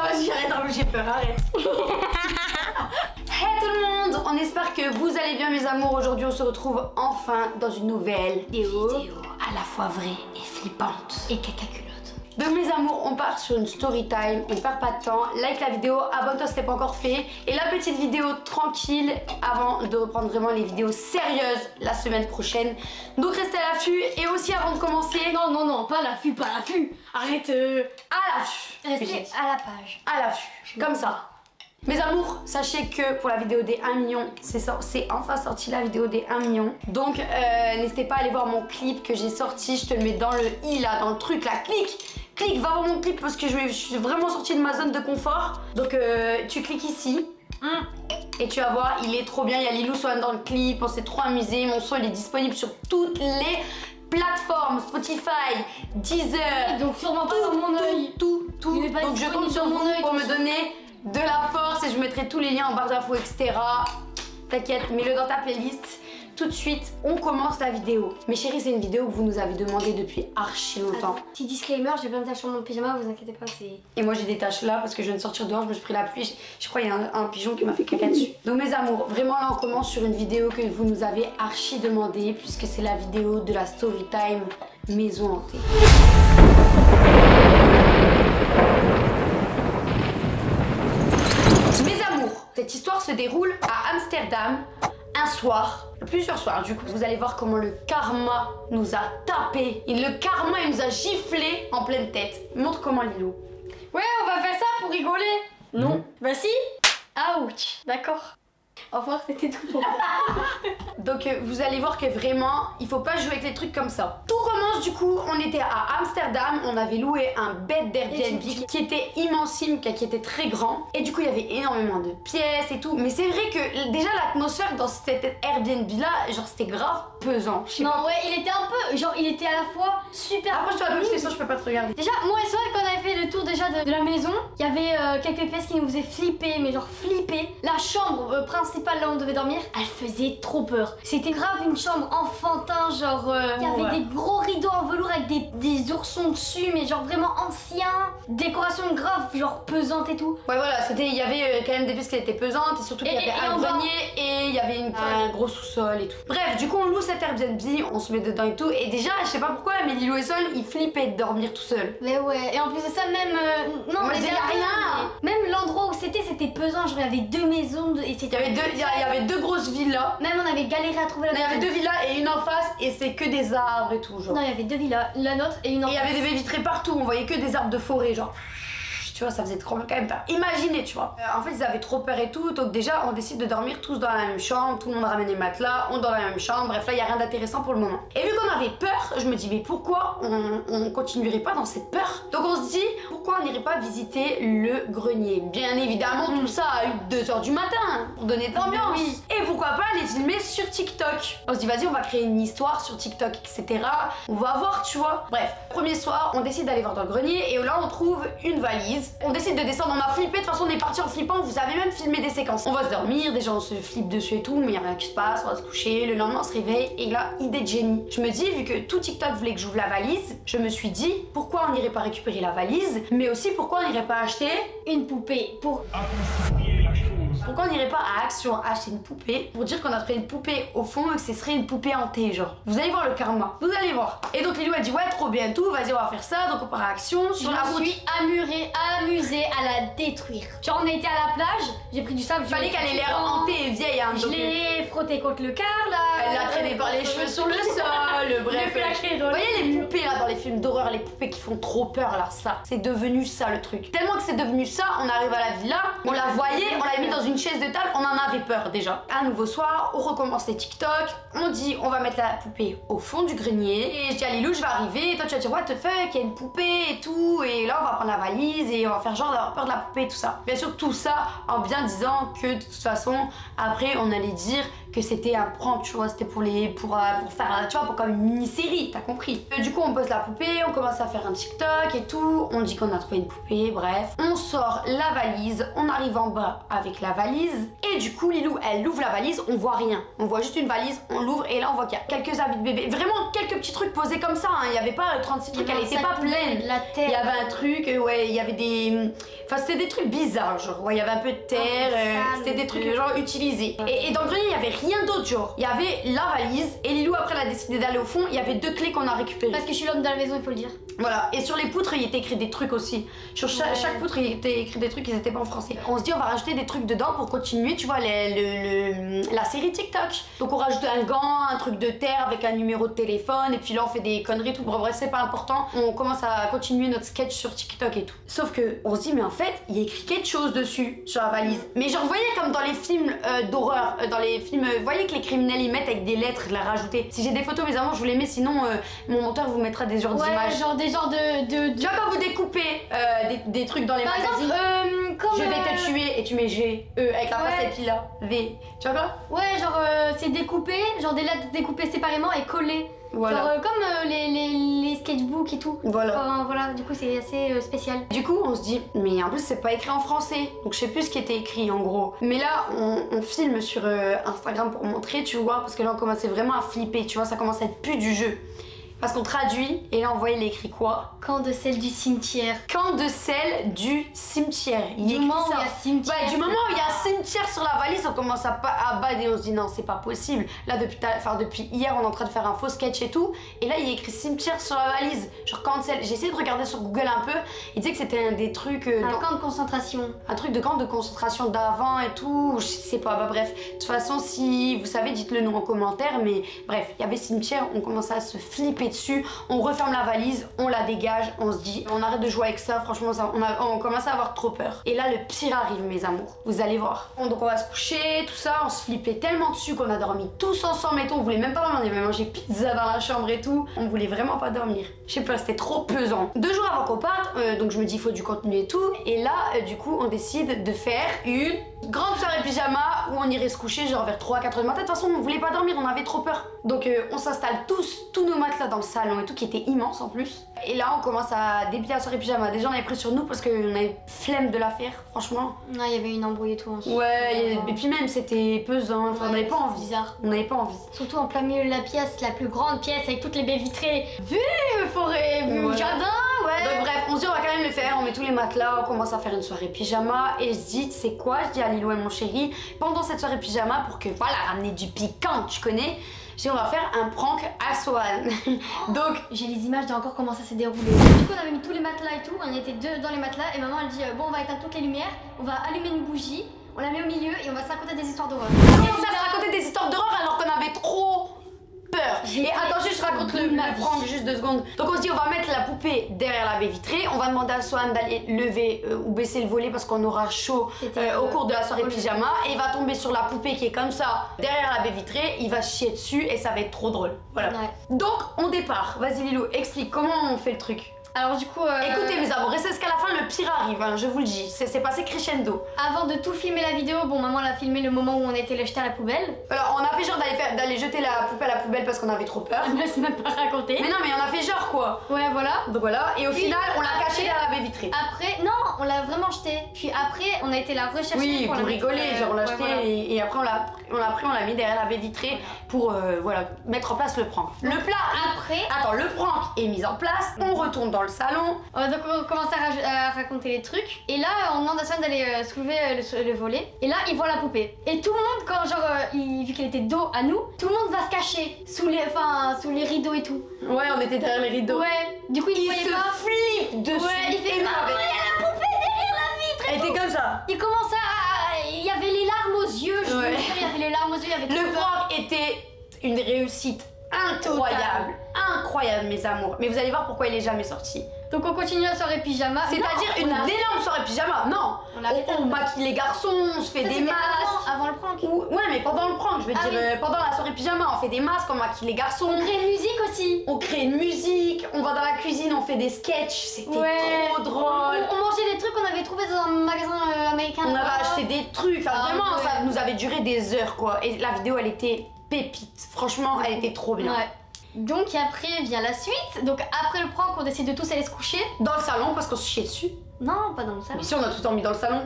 vas-y, arrête, j'ai peur, arrête. Hey tout le monde, on espère que vous allez bien mes amours. Aujourd'hui on se retrouve enfin dans une nouvelle vidéo à la fois vraie et flippante et cacaculotte. Donc mes amours, on part sur une story time, on perd pas de temps. Like la vidéo, abonne-toi si t'es pas encore fait. Et la petite vidéo tranquille avant de reprendre vraiment les vidéos sérieuses la semaine prochaine. Donc restez à l'affût et aussi avant de commencer... Non, pas l'affût, pas l'affût. Arrête à l'affût. Restez à la page. À l'affût, comme ça. Mes amours, sachez que pour la vidéo des 1 million, c'est enfin sorti la vidéo des 1 million. Donc n'hésitez pas à aller voir mon clip que j'ai sorti. Je te le mets dans le i là, dans le truc là. Clique, va voir mon clip parce que je suis vraiment sortie de ma zone de confort. Donc tu cliques ici. Et tu vas voir, il est trop bien. Il y a Lilou Swan dans le clip. On s'est trop amusé. Mon son il est disponible sur toutes les plateformes, Spotify, Deezer. Donc sûrement pas dans mon œil. Tout. Donc je compte sur vous pour me donner de la force et je mettrai tous les liens en barre d'infos, etc. T'inquiète, mets-le dans ta playlist. Tout de suite, on commence la vidéo. Mes chéris, c'est une vidéo que vous nous avez demandé depuis archi longtemps. Petit disclaimer, j'ai plein de taches sur mon pyjama, vous inquiétez pas, c'est... Et moi j'ai des taches là parce que je viens de sortir dehors, je me suis pris la pluie. Je crois qu'il y a un pigeon qui m'a fait caca dessus. Donc mes amours, vraiment là on commence sur une vidéo que vous nous avez archi demandé puisque c'est la vidéo de la story time maison hantée. Mes amours, cette histoire se déroule à Amsterdam. Un soir, plusieurs soirs du coup, vous allez voir comment le karma nous a tapé. Et le karma il nous a giflé en pleine tête. Montre comment Lilou. Ouais, on va faire ça pour rigoler. Non. Bah si. Ouch. D'accord. Au revoir, c'était tout pour moi. Donc vous allez voir que vraiment, il faut pas jouer avec les trucs comme ça. Tout commence du coup, on était à Amsterdam, on avait loué un bed d'Airbnb qui était immensime, qui était très grand. Et du coup, il y avait énormément de pièces et tout. Mais c'est vrai que déjà l'atmosphère dans cet Airbnb là, genre c'était grave pesant. Non, ouais, il était un peu, genre il était à la fois super... Après je te rappelle que je peux pas te regarder. Déjà, moi et Sophie, quand on avait fait le tour déjà de la maison, il y avait quelques pièces qui nous faisaient flipper, mais genre flipper. La chambre principale là où on devait dormir, elle faisait trop peur. C'était grave une chambre enfantin, genre il y avait des gros rideaux en velours avec des oursons dessus, mais genre vraiment anciens. Décoration grave, genre pesante et tout. Ouais voilà, il y avait quand même des pièces qui étaient pesantes et surtout qu'il y avait un grenier et il y avait un gros sous-sol et tout. Bref, du coup on loue cet Airbnb, on se met dedans et tout. Et déjà, je sais pas pourquoi, mais Lilou et Sol, ils flippaient de dormir tout seul. Mais ouais, et en plus de ça, même... non, moi, mais y a rien. Même l'endroit où c'était pesant, genre il y avait 2 maisons et c'était... Il y avait deux grosses villas. Même on avait galéré à trouver la nôtre. Il y avait 2 villas et une en face et c'est que des arbres et tout, genre. Non, il y avait 2 villas, la nôtre et une en face. Et il y avait des baies vitrées partout, on voyait que des arbres de forêt, genre. Tu vois, ça faisait trop quand même pas. Imaginez, tu vois. En fait, ils avaient trop peur et tout, donc déjà, on décide de dormir tous dans la même chambre, tout le monde ramène les matelas, on dort dans la même chambre, bref, là, il n'y a rien d'intéressant pour le moment. Et vu qu'on avait peur, je me dis, mais pourquoi on continuerait pas dans cette peur? Donc on se dit, pourquoi on n'irait pas visiter le grenier? Bien évidemment, tout ça à 2 h du matin, pour donner de l'ambiance. Oui. Et pourquoi pas les filmer sur TikTok? On se dit, vas-y, on va créer une histoire sur TikTok, etc. On va voir, tu vois. Bref, premier soir, on décide d'aller voir dans le grenier, et là, on trouve une valise. On décide de descendre, on a flippé, de toute façon on est parti en flippant, vous avez même filmé des séquences. On va se dormir, déjà on se flippe dessus et tout, mais il n'y a rien qui se passe, on va se coucher, le lendemain on se réveille, et là, idée de génie. Je me dis, vu que tout TikTok voulait que j'ouvre la valise, je me suis dit, pourquoi on n'irait pas récupérer la valise, mais aussi pourquoi on n'irait pas acheter une poupée pour... Pourquoi on n'irait pas à Action acheter une poupée pour dire qu'on a trouvé une poupée au fond et que ce serait une poupée hantée, genre. Vous allez voir le karma, vous allez voir. Et donc Lilou a dit ouais trop bien tout, vas-y on va faire ça, donc on part à Action sur la route. Je suis amusée à la détruire. Genre on a été à la plage, j'ai pris du sable. Fallait qu'elle ait l'air hantée et vieille, hein. Je l'ai frotté contre le car là. Elle l'a traîné par les cheveux sur le sol, bref. Vous voyez les poupées là dans les films d'horreur, les poupées qui font trop peur là, ça. C'est devenu ça le truc. Tellement que c'est devenu ça, on arrive à la villa, on la voyait, on l'a mis dans une chaise de table, on en avait peur déjà. Un nouveau soir, on recommence les TikTok, on dit on va mettre la poupée au fond du grenier. Et je dis à Lilou, je vais arriver, et toi tu vas dire what the fuck, il y a une poupée et tout. Et là on va prendre la valise et on va faire genre d'avoir peur de la poupée et tout ça. Bien sûr tout ça en bien disant que de toute façon, après on allait dire que c'était un prank, tu vois, c'était pour faire, tu vois, pour comme une mini-série, t'as compris. Du coup, on pose la poupée, on commence à faire un TikTok et tout, on dit qu'on a trouvé une poupée, bref. On sort la valise, on arrive en bas avec la valise, et du coup, Lilou, elle ouvre la valise, on voit rien. On voit juste une valise, on l'ouvre, et là, on voit qu'il y a quelques habits de bébé. Vraiment, quelques petits trucs posés comme ça, hein. Il n'y avait pas 36 trucs, elle était pas pleine. La terre. Il y avait un truc, ouais, il y avait des... Enfin, c'était des trucs bizarres, genre, ouais, il y avait un peu de terre, c'était des trucs, genre, utilisés. Et dans le grenier, il y avait rien d'autre, genre. Il y avait la valise, et Lilou, après, elle a décidé d'aller au fond, il y avait 2 clés qu'on a récupérées. Parce que je suis l'homme de la maison, il faut le dire. Voilà, et sur les poutres, il était écrit des trucs aussi. Sur chaque poutre, il était écrit des trucs qui n'étaient pas en français. On se dit, on va rajouter des trucs dedans pour continuer, tu vois, la série TikTok. Donc, on rajoute un gant, un truc de terre avec un numéro de téléphone, et puis là, on fait des conneries, tout. Bref, c'est pas important. On commence à continuer notre sketch sur TikTok et tout. Sauf que, on se dit, mais en fait, il y a écrit quelque chose dessus, sur la valise. Mais genre, vous voyez, comme dans les films d'horreur, dans les films, vous voyez que les criminels, ils mettent avec des lettres, de la rajouter. Si j'ai des photos, mes amours, je vous les mets, sinon, mon monteur vous mettra des genres d'images. Genre des genres de... Tu vois, quand vous découpez des trucs dans les Par magazines, exemple, comme... je vais te tuer et tu mets G, E avec la face et là, V. Tu vois quoi? Ouais, genre c'est découpé, genre des lettres découpées séparément et collées. Voilà. Genre comme les sketchbooks et tout. Voilà. Enfin, voilà, du coup c'est assez spécial. Du coup, on se dit, mais en plus c'est pas écrit en français, donc je sais plus ce qui était écrit en gros. Mais là, on filme sur Instagram pour montrer, tu vois, parce que là on commençait vraiment à flipper, tu vois, ça commence à être plus du jeu. Parce qu'on traduit, et là on voit il est écrit quoi? Camp de sel du cimetière. Camp de sel du cimetière. Du moment où il y a cimetière. Ouais, du moment où il y a un cimetière sur la valise, on commence à bader, on se dit non, c'est pas possible. Là, depuis hier, on est en train de faire un faux sketch et tout, et là il y a écrit cimetière sur la valise. Genre camp de sel. J'ai essayé de regarder sur Google un peu, il disait que c'était un des trucs. Un camp de concentration. Un truc de camp de concentration d'avant et tout, je sais pas, bah bref. De toute façon, si vous savez, dites-le nous en commentaire, mais bref, il y avait cimetière, on commençait à se flipper dessus, on referme la valise, on la dégage, on se dit, on arrête de jouer avec ça, franchement, on commence à avoir trop peur. Et là, le pire arrive, mes amours, vous allez voir. Donc on va se coucher, tout ça, on se flippait tellement dessus qu'on a dormi tous ensemble et tout, on voulait même pas dormir, on avait mangé pizza dans la chambre et tout, on voulait vraiment pas dormir. Je sais pas, c'était trop pesant. 2 jours avant qu'on parte, donc je me dis, il faut du contenu et tout, et là, du coup, on décide de faire une grande soirée pyjama où on irait se coucher genre vers 3-4 heures du matin. De toute façon, on voulait pas dormir, on avait trop peur. Donc on s'installe tous nos matelas dans le salon et tout, qui était immense en plus. Et là, on commence à débiter la soirée pyjama. Déjà, on avait pris sur nous parce qu'on avait flemme de la faire, franchement. Non, il y avait une embrouille et tout ensuite. Ouais, et puis même, c'était pesant, enfin, on n'avait pas envie. Bizarre. On n'avait pas envie. Surtout en plein milieu de la pièce, la plus grande pièce avec toutes les baies vitrées. Vue forêt, vue jardin, ouais. Donc bref, on se dit on va quand même le faire, on met tous les matelas, on commence à faire une soirée pyjama et je dis, c'est quoi? Je dis à Lilou et mon chéri, pendant cette soirée pyjama, pour que voilà, ramener du piquant, tu connais, je dis on va faire un prank à Swan. Donc j'ai les images de encore comment ça s'est déroulé. Du coup on avait mis tous les matelas et tout, on était 2 dans les matelas et maman elle dit bon on va éteindre toutes les lumières, on va allumer une bougie, on la met au milieu et on va se raconter des histoires d'horreur. On commence à se raconter des histoires d'horreur alors qu'on avait trop peur. Et attends, juste je raconte le prank, juste 2 secondes. Donc on se dit on va mettre la poupée derrière la baie vitrée, on va demander à Swan d'aller lever ou baisser le volet parce qu'on aura chaud au cours de la soirée pyjama, et il va tomber sur la poupée qui est comme ça derrière la baie vitrée, il va chier dessus et ça va être trop drôle. Voilà. Ouais. Donc on départ. Vas-y Lilou, explique comment on fait le truc. Alors du coup... Écoutez mes amours, restez jusqu'à la fin, le pire arrive, hein, je vous le dis, c'est passé crescendo. Avant de tout filmer la vidéo, bon maman elle a filmé le moment où on était le jeter à la poubelle. Alors on a fait genre d'aller jeter la poupée à la poubelle parce qu'on avait trop peur. Je me laisse même pas raconter. Mais non mais on a fait genre quoi. Ouais voilà. Donc voilà, et au final on l'a caché derrière la baie vitrée. Après, non, on l'a vraiment jeté. Puis après on a été la rechercher. Oui, pour rigoler, genre on l'a jeté voilà. et après on l'a mis derrière la baie vitrée pour voilà, mettre en place le prank. Le plat, après... Attends, le prank est mis en place, on retourne dans le salon. Donc on commence à raconter les trucs. Et là, on demande à Swan d'aller soulever le volet. Et là, il voit la poupée. Et tout le monde, quand genre, vu qu'elle était dos à nous, tout le monde va se cacher sous les rideaux et tout. Ouais, on était derrière les rideaux. Ouais, du coup, il se flippe dessus. Ouais, il fait non, il y a la poupée derrière la vitre. Elle était comme ça. Il commence il y avait les larmes aux yeux, je veux dire, il y avait les larmes aux yeux, il y avait le prank était une réussite incroyable. Incroyable, mes amours. Mais vous allez voir pourquoi il est jamais sorti. Donc on continue la soirée pyjama. C'est-à-dire une énorme soirée pyjama. Non, on maquille les garçons, on se fait des masques. Avant le prank. Ouais, mais pendant le prank, je veux dire, pendant la soirée pyjama, on fait des masques, on maquille les garçons. On crée une musique aussi. On crée une musique. musique, on va dans la cuisine, on fait des sketchs, c'était trop drôle. On mangeait des trucs qu'on avait trouvés dans un magasin américain. On avait acheté des trucs, enfin vraiment ça nous avait duré des heures quoi. Et la vidéo elle était pépite, franchement elle était trop bien. Ouais. Donc après vient la suite, donc après le prank on décide de tous aller se coucher. Dans le salon parce qu'on se chiait dessus. Non, pas dans le salon. Mais si on a tout dormi dans le salon.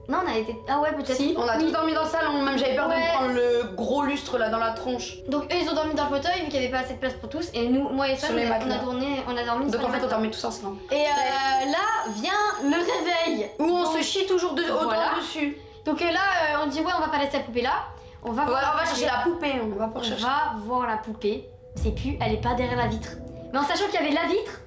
Non, on a été... Ah ouais, peut-être. Si, on a tout dormi dans le salon, même j'avais peur de me prendre le gros lustre là dans la tronche. Donc eux ils ont dormi dans le fauteuil vu qu'il n'y avait pas assez de place pour tous et nous, moi et Sam, on a dormi donc en fait on dormait tous ensemble. Et là vient le réveil. Où on se chie toujours autant dessus. Donc là on dit ouais on va pas laisser la poupée là. On va chercher la poupée, on va voir la poupée. C'est plus, elle est pas derrière la vitre. Mais en sachant qu'il y avait la vitre,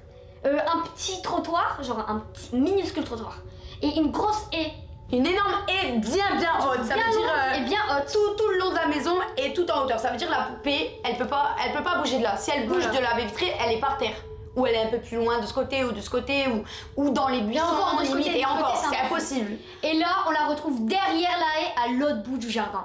un petit trottoir, genre un petit minuscule trottoir, et une grosse haie. Une énorme haie bien haute, ça veut dire et bien haute. Tout le long de la maison et tout en hauteur. Ça veut dire la poupée, elle peut pas bouger de là. Si elle bouge de la baie vitrée, elle est par terre. Ou elle est un peu plus loin de ce côté ou de ce côté ou dans les buissons limite et encore, c'est impossible. Et là, on la retrouve derrière la haie à l'autre bout du jardin.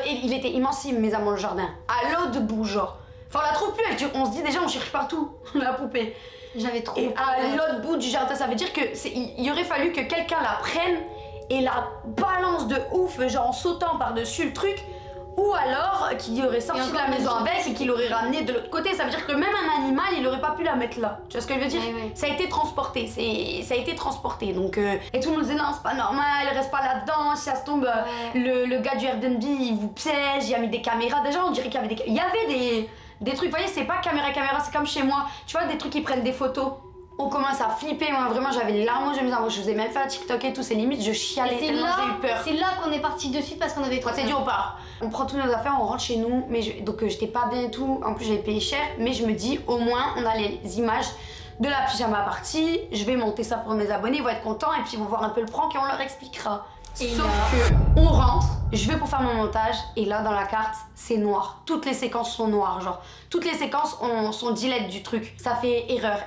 Il était immensible mes amours le jardin. À l'autre bout genre. Enfin on la trouve plus, on se dit déjà on cherche partout la poupée. J'avais trop peur. À l'autre bout du jardin, ça veut dire que il aurait fallu que quelqu'un la prenne et la balance de ouf, genre en sautant par-dessus le truc, ou alors qu'il aurait sorti de la maison avec et qu'il l'aurait ramené de l'autre côté. Ça veut dire que même un animal, il aurait pas pu la mettre là. Tu vois ce que je veux dire? Ça a été transporté, ça a été transporté. Donc, et tout le monde disait non, c'est pas normal, reste pas là-dedans, si ça se tombe, le gars du Airbnb, il vous piège, il a mis des caméras. Déjà, on dirait qu'il y avait il y avait des trucs, vous voyez, c'est pas caméra, c'est comme chez moi. Tu vois, des trucs qui prennent des photos. On commence à flipper, moi vraiment j'avais les larmes aux yeux, je faisais même faire TikTok et tout, c'est limite, je chialais tellement j'ai eu peur. C'est là qu'on est parti de suite parce qu'on avait trop. C'est dit on part. On prend toutes nos affaires, on rentre chez nous, donc j'étais pas bien et tout, en plus j'avais payé cher, mais je me dis au moins on a les images de la pyjama party, je vais monter ça pour mes abonnés, ils vont être contents et puis ils vont voir un peu le prank et on leur expliquera. Sauf que on rentre, je vais pour faire mon montage et là dans la carte c'est noir. Toutes les séquences sont noires, genre toutes les séquences sont delete du truc. Ça fait erreur.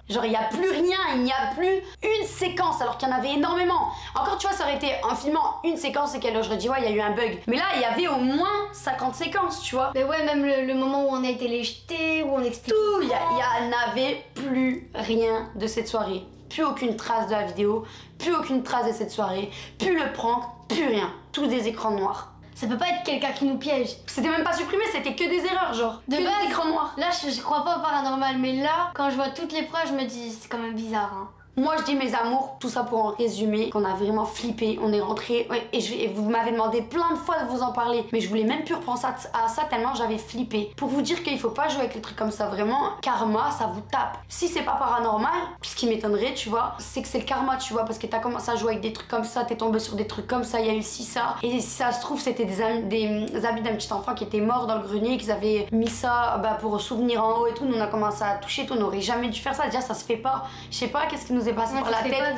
Genre il n'y a plus rien, il n'y a plus une séquence alors qu'il y en avait énormément. Encore tu vois ça aurait été en filmant une séquence et qu'elle j'aurais dit ouais il y a eu un bug. Mais là il y avait au moins 50 séquences tu vois. Mais ouais même le moment où on a été les jeter, où on explique tout, il n'y avait plus rien de cette soirée. Plus aucune trace de la vidéo, plus aucune trace de cette soirée, plus le prank, plus rien. Tous des écrans noirs. Ça peut pas être quelqu'un qui nous piège. C'était même pas supprimé, c'était que des erreurs, genre. De base, des écrans noirs. Là, je crois pas au paranormal, mais là, quand je vois toutes les preuves, je me dis, c'est quand même bizarre, hein. Moi je dis mes amours, tout ça pour en résumer, qu'on a vraiment flippé, on est rentré et vous m'avez demandé plein de fois de vous en parler, mais je voulais même plus repenser à ça tellement j'avais flippé. Pour vous dire qu'il faut pas jouer avec les trucs comme ça, vraiment, karma ça vous tape. Si c'est pas paranormal, ce qui m'étonnerait tu vois, c'est que c'est le karma tu vois, parce que t'as commencé à jouer avec des trucs comme ça, t'es tombé sur des trucs comme ça, il y a eu ça, et si ça se trouve c'était des habits d'un petit enfant qui était mort dans le grenier, qu'ils avaient mis ça pour souvenir en haut et tout, nous on a commencé à toucher tout, on aurait jamais dû faire ça, déjà ça se fait pas, je sais pas qu'est-ce qui nous est passé par la tête.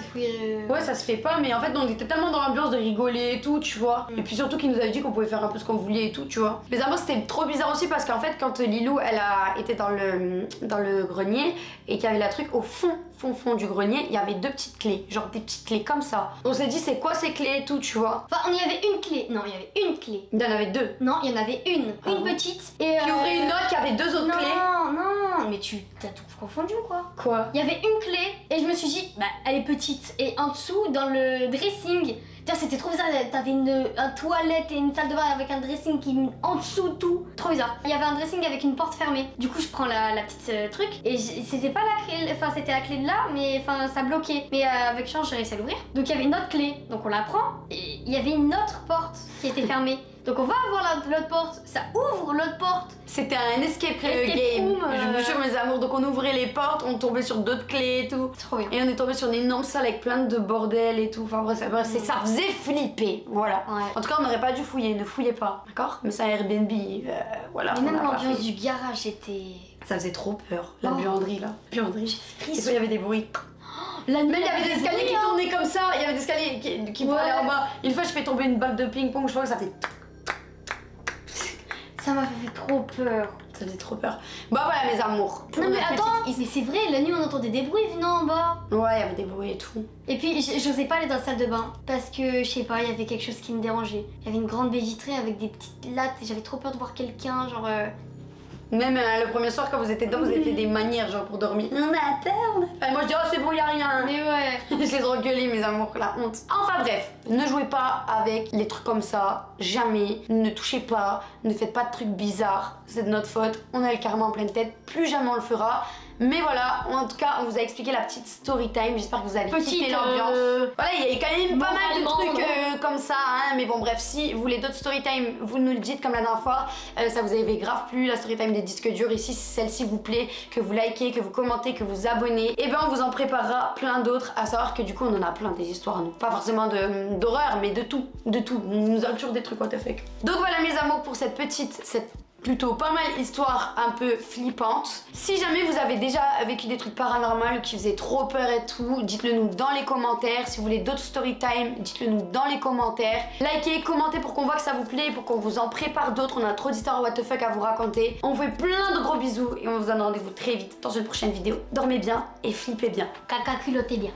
Ouais ça se fait pas, mais en fait on était tellement dans l'ambiance de rigoler et tout tu vois, et puis surtout qu'ils nous avaient dit qu'on pouvait faire un peu ce qu'on voulait et tout tu vois. Mais d'abord c'était trop bizarre aussi parce qu'en fait quand Lilou elle a été dans le grenier et qu'il y avait la truc au fond du grenier, il y avait deux petites clés, genre des petites clés comme ça. On s'est dit c'est quoi ces clés et tout tu vois. Enfin il y avait une clé, non il y avait une clé. Il y en avait deux. Non il y en avait une petite et qui ouvrait une autre qui avait deux autres clés. Non mais tu t'as tout confondu ou quoi. Quoi? Il y avait une clé et je me suis dit bah elle est petite et en dessous dans le dressing, c'était trop bizarre, t'avais une toilette et une salle de bain avec un dressing qui en dessous tout, trop bizarre. Il y avait un dressing avec une porte fermée. Du coup je prends la petite truc et c'était pas la clé, enfin c'était la clé de là mais enfin ça bloquait. Mais avec chance j'ai réussi à l'ouvrir. Donc il y avait une autre clé, donc on la prend et il y avait une autre porte qui était fermée. Donc on va voir l'autre porte, ça ouvre l'autre porte. C'était un escape game, je vous jure mes amours. Donc on ouvrait les portes, on tombait sur d'autres clés et tout. Trop bien. Et on est tombé sur une énorme salle avec plein de bordel et tout. Enfin bref, ça faisait flipper, voilà. Ouais. En tout cas on n'aurait pas dû fouiller, ne fouillez pas, d'accord? Mais c'est un Airbnb, voilà. Mais même l'ambiance du garage était... Ça faisait trop peur, la buanderie là. Buanderie. Et puis il y avait des bruits. Même il y avait des escaliers qui tournaient comme ça, il y avait des escaliers qui allaient en bas. Une fois je fais tomber une balle de ping-pong, je crois que ça fait... Ça m'a fait trop peur. Ça faisait trop peur. Bah voilà mes amours. Non mais attends, mais c'est vrai, la nuit on entendait des bruits venant en bas. Ouais, il y avait des bruits et tout. Et puis j'osais pas aller dans la salle de bain parce que je sais pas, il y avait quelque chose qui me dérangeait. Il y avait une grande baie vitrée avec des petites lattes et j'avais trop peur de voir quelqu'un, genre... Même le premier soir quand vous étiez dedans, vous avez fait des manières genre pour dormir. On a peur. Et moi je dis oh c'est bon, y a rien. Mais ouais. Je les ai reculés mes amours, la honte. Enfin bref, ne jouez pas avec les trucs comme ça, jamais. Ne touchez pas, ne faites pas de trucs bizarres. C'est de notre faute, on a le karma en pleine tête, plus jamais on le fera. Mais voilà, en tout cas, on vous a expliqué la petite story time. J'espère que vous avez kiffé l'ambiance. Voilà, il y a quand même pas mal de trucs comme ça, hein. Mais bon, bref, si vous voulez d'autres story time, vous nous le dites comme la dernière fois. Ça vous avait grave plu, la story time des disques durs. Ici, si celle-ci vous plaît, que vous likez, que vous commentez, que vous abonnez, et ben on vous en préparera plein d'autres. À savoir que du coup, on en a plein des histoires, nous. Pas forcément d'horreur, mais de tout. De tout. On nous a toujours des trucs what the fuck. Donc voilà, mes amours, pour cette plutôt pas mal histoire un peu flippante. Si jamais vous avez déjà vécu des trucs paranormaux qui faisaient trop peur et tout, dites-le nous dans les commentaires. Si vous voulez d'autres story time, dites-le nous dans les commentaires. Likez, commentez pour qu'on voit que ça vous plaît, pour qu'on vous en prépare d'autres. On a trop d'histoires what the fuck à vous raconter. On vous fait plein de gros bisous et on vous donne rendez-vous très vite dans une prochaine vidéo. Dormez bien et flippez bien. Caca culottez bien.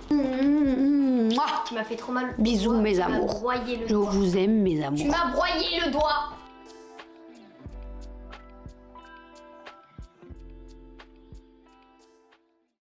Tu m'as fait trop mal. Bisous mes amours. Tu m'as broyé le doigt. Je vous aime mes amours. Tu m'as broyé le doigt.